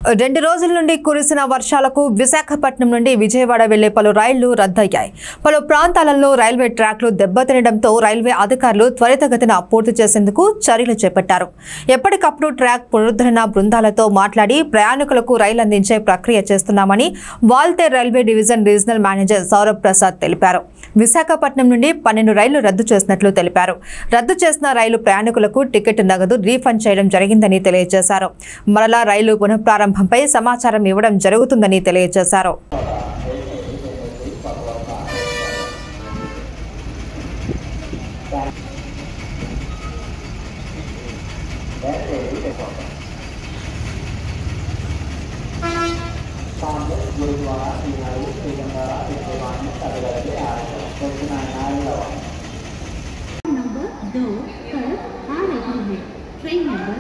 2 రోజుల నుండి కురిసిన వర్షాలకు విశాఖపట్నం నుండి విజయవాడ వెళ్లే పలు రైళ్లు రద్దయ్యాయి. పలు ప్రాంతాలలో రైల్వే ట్రాక్లు దెబ్బతినడంతో రైల్వే అధికారులు త్వరితగతిన పూర్తి చేసేందుకు చర్యలు చేపట్టారు. ఎప్పటికప్పుడు ట్రాక్ పునరుద్ధరణ బృందాలతో మాట్లాడి ప్రయాణికులకు రైలు అందించే ప్రక్రియ చేస్తున్నామని Waltair railway division regional manager Saurabh Prasad తెలిపారు. విశాఖపట్నం నుండి 12 రైళ్లు రద్దు చేసినట్లు తెలిపారు. రద్దు చేసిన రైలు ప్రయాణికులకు టికెట్ నగదు రీఫండ్ చేయడం జరిగిందని తెలియజేశారు. మరలా రైలు పునఃప్రారంభంపై సమాచారం ఇవ్వడం జరుగుతుందని తెలియజేశారు. Train number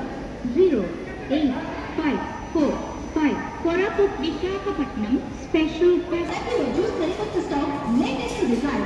08545 Koraput Visakhapatnam special passenger stop latest design